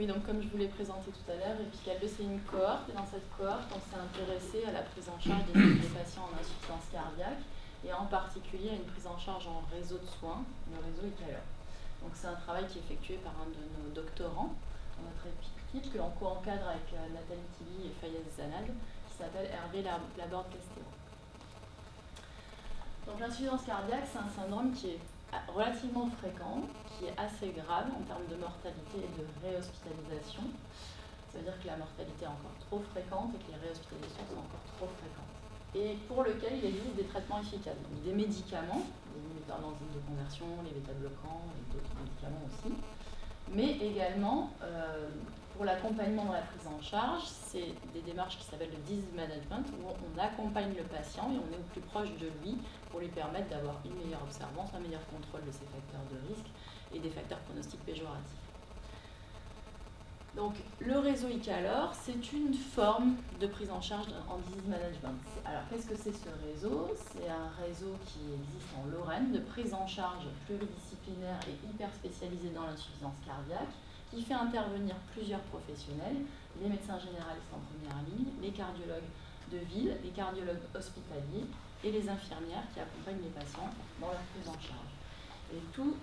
Oui, donc comme je vous l'ai présenté tout à l'heure, EPICAL 2 c'est une cohorte, et dans cette cohorte on s'est intéressé à la prise en charge des patients en insuffisance cardiaque et en particulier à une prise en charge en réseau de soins, le réseau ECALER. Donc c'est un travail qui est effectué par un de nos doctorants dans notre équipe que l'on co-encadre avec Nathalie Tilly et Fayez Zanad, qui s'appelle Hervé Laborde-Castéo. Donc l'insuffisance cardiaque c'est un syndrome qui est relativement fréquent, qui est assez grave en termes de mortalité et de réhospitalisation. Ça veut dire que la mortalité est encore trop fréquente et que les réhospitalisations sont encore trop fréquentes. Et pour lequel il existe des traitements efficaces, donc des médicaments, les inhibiteurs d'enzymes de conversion, les bêta-bloquants et d'autres médicaments aussi, mais également pour l'accompagnement dans la prise en charge, c'est des démarches qui s'appellent le disease management, où on accompagne le patient et on est au plus proche de lui pour lui permettre d'avoir une meilleure observance, un meilleur contrôle de ses facteurs de risque et des facteurs pronostiques péjoratifs. Donc le réseau ECALER, c'est une forme de prise en charge en disease management. Alors qu'est-ce que c'est ce réseau? C'est un réseau qui existe en Lorraine de prise en charge pluridisciplinaire et hyper spécialisée dans l'insuffisance cardiaque, qui fait intervenir plusieurs professionnels, les médecins généralistes en première ligne, les cardiologues de ville, les cardiologues hospitaliers et les infirmières qui accompagnent les patients dans leur prise en charge. Et tous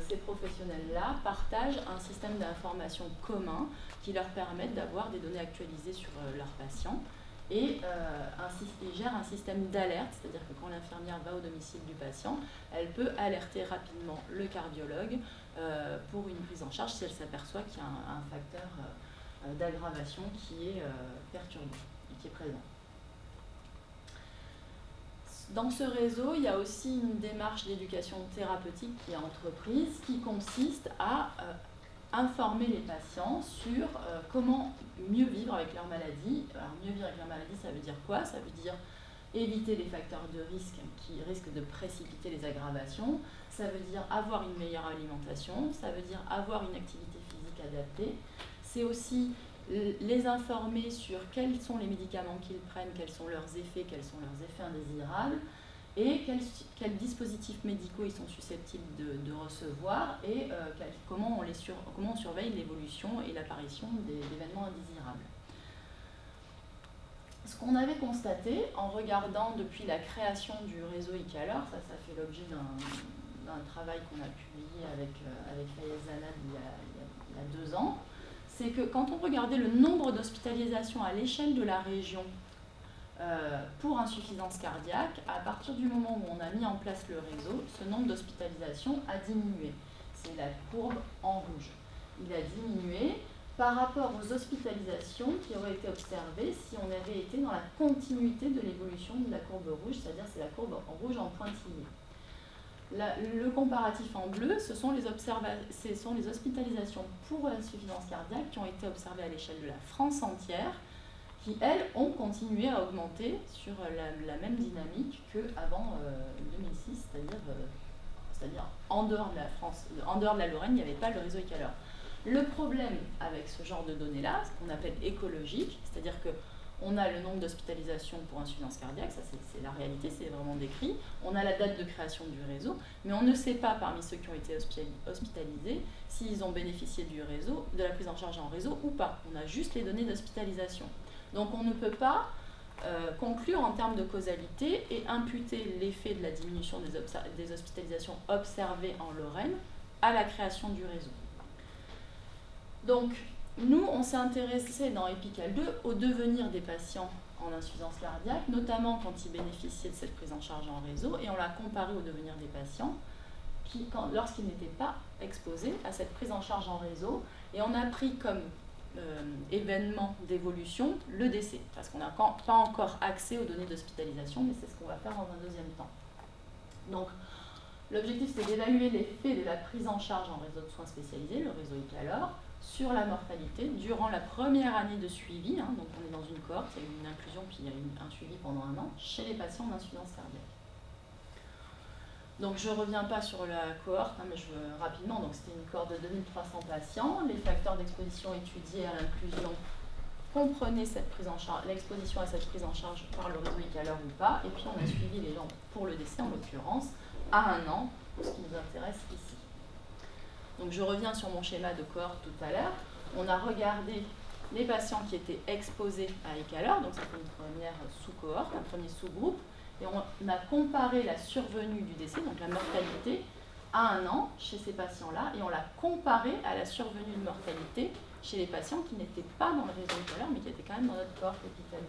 ces professionnels-là partagent un système d'information commun qui leur permettent d'avoir des données actualisées sur leurs patients et gèrent un système d'alerte, c'est-à-dire que quand l'infirmière va au domicile du patient, elle peut alerter rapidement le cardiologue pour une prise en charge si elle s'aperçoit qu'il y a un facteur d'aggravation qui est perturbé, qui est présent. Dans ce réseau, il y a aussi une démarche d'éducation thérapeutique qui est entreprise, qui consiste à informer les patients sur comment mieux vivre avec leur maladie. Alors, mieux vivre avec leur maladie, ça veut dire quoi? Ça veut dire éviter les facteurs de risque qui risquent de précipiter les aggravations. Ça veut dire avoir une meilleure alimentation. Ça veut dire avoir une activité physique adaptée. C'est aussi les informer sur quels sont les médicaments qu'ils prennent, quels sont leurs effets indésirables, et quels dispositifs médicaux ils sont susceptibles de recevoir, et comment on surveille l'évolution et l'apparition d'événements indésirables. Ce qu'on avait constaté en regardant depuis la création du réseau ECALER, ça fait l'objet d'un travail qu'on a publié avec Fayez Zanad il y a 2 ans, c'est que quand on regardait le nombre d'hospitalisations à l'échelle de la région pour insuffisance cardiaque, à partir du moment où on a mis en place le réseau, ce nombre d'hospitalisations a diminué. C'est la courbe en rouge. Il a diminué par rapport aux hospitalisations qui auraient été observées si on avait été dans la continuité de l'évolution de la courbe rouge, c'est-à-dire c'est la courbe en rouge en pointillé. Le comparatif en bleu, ce sont les hospitalisations pour insuffisance cardiaque qui ont été observées à l'échelle de la France entière, qui, elles, ont continué à augmenter sur la même dynamique qu'avant 2006, c'est-à-dire en dehors de la France, en dehors de la Lorraine, il n'y avait pas le réseau ECALER. Le problème avec ce genre de données-là, ce qu'on appelle écologique, c'est-à-dire que on a le nombre d'hospitalisations pour insuffisance cardiaque, ça c'est la réalité, c'est vraiment décrit. On a la date de création du réseau, mais on ne sait pas parmi ceux qui ont été hospitalisés s'ils ont bénéficié du réseau, de la prise en charge en réseau ou pas. On a juste les données d'hospitalisation. Donc on ne peut pas conclure en termes de causalité et imputer l'effet de la diminution des hospitalisations observées en Lorraine à la création du réseau. Donc, nous, on s'est intéressé dans EPICAL 2 au devenir des patients en insuffisance cardiaque, notamment quand ils bénéficiaient de cette prise en charge en réseau, et on l'a comparé au devenir des patients lorsqu'ils n'étaient pas exposés à cette prise en charge en réseau, et on a pris comme événement d'évolution le décès, parce qu'on n'a pas encore accès aux données d'hospitalisation, mais c'est ce qu'on va faire dans un deuxième temps. Donc, l'objectif, c'est d'évaluer l'effet de la prise en charge en réseau de soins spécialisés, le réseau ECALER, sur la mortalité durant la première année de suivi, donc on est dans une cohorte, il y a eu une inclusion puis il y a eu un suivi pendant 1 an chez les patients d'insuffisance cardiaque. Donc je ne reviens pas sur la cohorte, mais je veux rapidement, donc c'était une cohorte de 2300 patients, les facteurs d'exposition étudiés à l'inclusion comprenaient cette prise en charge, l'exposition à cette prise en charge par le réseau ECALER ou pas, et puis on a suivi les gens pour le décès en l'occurrence à 1 an, pour ce qui nous intéresse ici. Donc je reviens sur mon schéma de cohorte tout à l'heure. on a regardé les patients qui étaient exposés à Ecalor, donc c'était une première sous-cohorte, un premier sous-groupe, et on a comparé la survenue du décès, donc la mortalité, à 1 an chez ces patients-là, et on l'a comparé à la survenue de mortalité chez les patients qui n'étaient pas dans le réseau Ecalor, mais qui étaient quand même dans notre cohorte Hôpital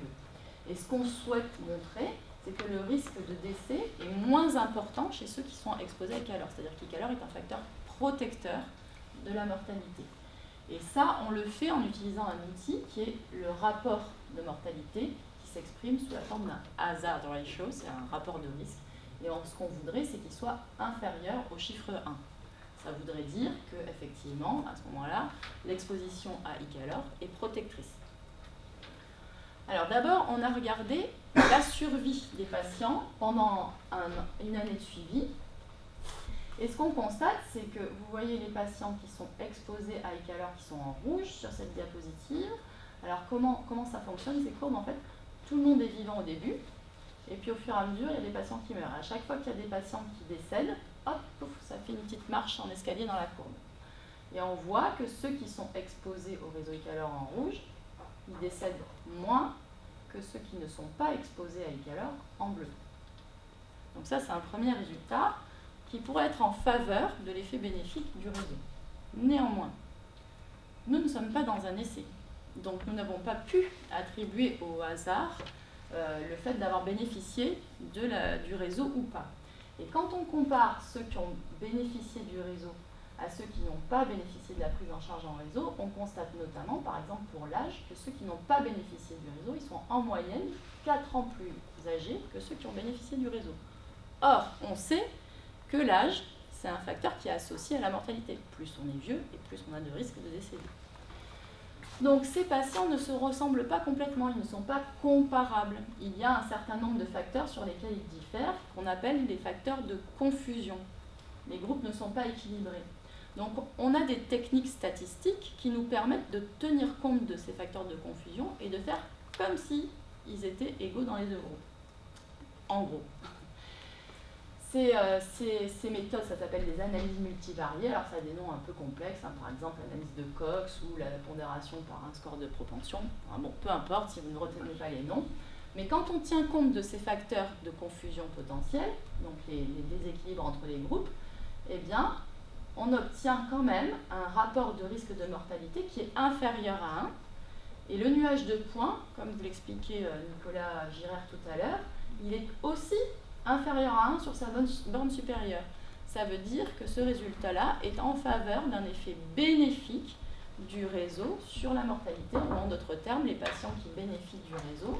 2. Et ce qu'on souhaite montrer, c'est que le risque de décès est moins important chez ceux qui sont exposés à Ecalor, c'est-à-dire qu'Ecalor est un facteur protecteur de la mortalité. Et ça, on le fait en utilisant un outil qui est le rapport de mortalité, qui s'exprime sous la forme d'un hazard ratio, c'est un rapport de risque. Et ce qu'on voudrait, c'est qu'il soit inférieur au chiffre 1. Ça voudrait dire qu'effectivement, à ce moment-là, l'exposition à Ecalor est protectrice. Alors d'abord, on a regardé la survie des patients pendant une année de suivi. Et ce qu'on constate, c'est que vous voyez les patients qui sont exposés à Ecalor qui sont en rouge sur cette diapositive. Alors comment ça fonctionne, ces courbes? En fait, tout le monde est vivant au début, et puis au fur et à mesure, il y a des patients qui meurent. À chaque fois qu'il y a des patients qui décèdent, hop, pouf, ça fait une petite marche en escalier dans la courbe. Et on voit que ceux qui sont exposés au réseau Ecalor en rouge, ils décèdent moins que ceux qui ne sont pas exposés à Ecalor en bleu. Donc ça, c'est un premier résultat qui pourrait être en faveur de l'effet bénéfique du réseau. Néanmoins, nous ne sommes pas dans un essai. Donc nous n'avons pas pu attribuer au hasard le fait d'avoir bénéficié du réseau ou pas. Et quand on compare ceux qui ont bénéficié du réseau à ceux qui n'ont pas bénéficié de la prise en charge en réseau, on constate notamment, par exemple pour l'âge, que ceux qui n'ont pas bénéficié du réseau, ils sont en moyenne 4 ans plus âgés que ceux qui ont bénéficié du réseau. Or, on sait que l'âge, c'est un facteur qui est associé à la mortalité. Plus on est vieux et plus on a de risques de décéder. Donc ces patients ne se ressemblent pas complètement, ils ne sont pas comparables. Il y a un certain nombre de facteurs sur lesquels ils diffèrent, qu'on appelle des facteurs de confusion. Les groupes ne sont pas équilibrés. Donc on a des techniques statistiques qui nous permettent de tenir compte de ces facteurs de confusion et de faire comme si ils étaient égaux dans les deux groupes. En gros. Ces méthodes, ça s'appelle des analyses multivariées. Alors ça a des noms un peu complexes, hein, par exemple l'analyse de Cox ou la pondération par un score de propension. Enfin, bon, peu importe si vous ne retenez pas les noms. Mais quand on tient compte de ces facteurs de confusion potentielle, donc les déséquilibres entre les groupes, eh bien, on obtient quand même un rapport de risque de mortalité qui est inférieur à 1. Et le nuage de points, comme vous l'expliquait Nicolas Girard tout à l'heure, il est aussi inférieur à 1 sur sa borne supérieure. Ça veut dire que ce résultat-là est en faveur d'un effet bénéfique du réseau sur la mortalité. En d'autres termes, les patients qui bénéficient du réseau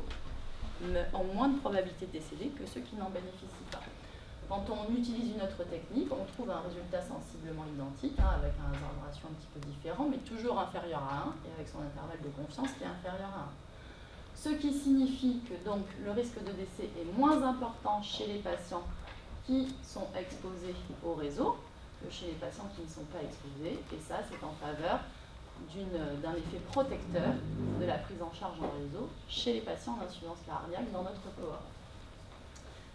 ont moins de probabilité de décéder que ceux qui n'en bénéficient pas. Quand on utilise une autre technique, on trouve un résultat sensiblement identique, hein, avec un hasard ratio un petit peu différent, mais toujours inférieur à 1, et avec son intervalle de confiance qui est inférieur à 1. Ce qui signifie que donc, le risque de décès est moins important chez les patients qui sont exposés au réseau que chez les patients qui ne sont pas exposés, et ça c'est en faveur d'un effet protecteur de la prise en charge en réseau chez les patients d'insuffisance cardiaque dans notre cohorte.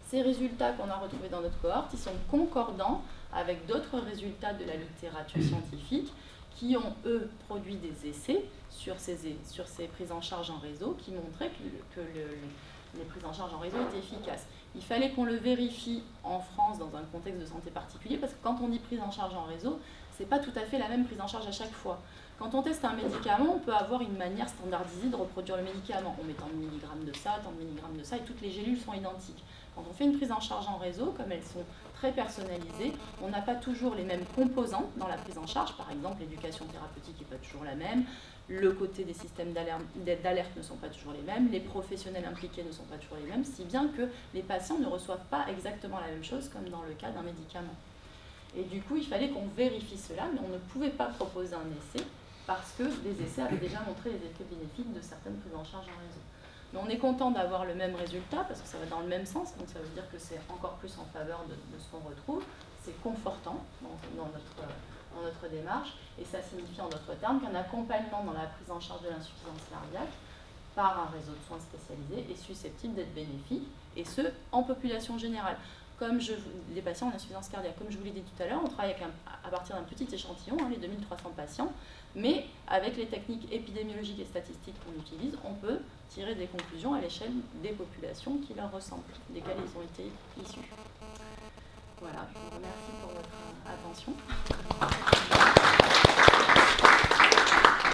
Ces résultats qu'on a retrouvés dans notre cohorte, ils sont concordants avec d'autres résultats de la littérature scientifique qui ont, eux, produit des essais sur ces prises en charge en réseau qui montraient que les prises en charge en réseau étaient efficaces. Il fallait qu'on le vérifie en France dans un contexte de santé particulier parce que quand on dit prise en charge en réseau, ce n'est pas tout à fait la même prise en charge à chaque fois. Quand on teste un médicament, on peut avoir une manière standardisée de reproduire le médicament. On met tant de milligrammes de ça, tant de milligrammes de ça, et toutes les gélules sont identiques. Quand on fait une prise en charge en réseau, comme elles sont très personnalisées, on n'a pas toujours les mêmes composants dans la prise en charge. Par exemple, l'éducation thérapeutique n'est pas toujours la même, le côté des systèmes d'alerte ne sont pas toujours les mêmes, les professionnels impliqués ne sont pas toujours les mêmes, si bien que les patients ne reçoivent pas exactement la même chose comme dans le cas d'un médicament. Et du coup, il fallait qu'on vérifie cela, mais on ne pouvait pas proposer un essai parce que des essais avaient déjà montré les effets bénéfiques de certaines prises en charge en réseau. Mais on est content d'avoir le même résultat parce que ça va dans le même sens, donc ça veut dire que c'est encore plus en faveur de ce qu'on retrouve. C'est confortant dans notre démarche et ça signifie en d'autres termes qu'un accompagnement dans la prise en charge de l'insuffisance cardiaque par un réseau de soins spécialisés est susceptible d'être bénéfique et ce, en population générale. les patients en insuffisance cardiaque. Comme je vous l'ai dit tout à l'heure, on travaille à partir d'un petit échantillon, les 2300 patients, mais avec les techniques épidémiologiques et statistiques qu'on utilise, on peut tirer des conclusions à l'échelle des populations qui leur ressemblent, desquelles ils ont été issus. Voilà, je vous remercie pour votre attention.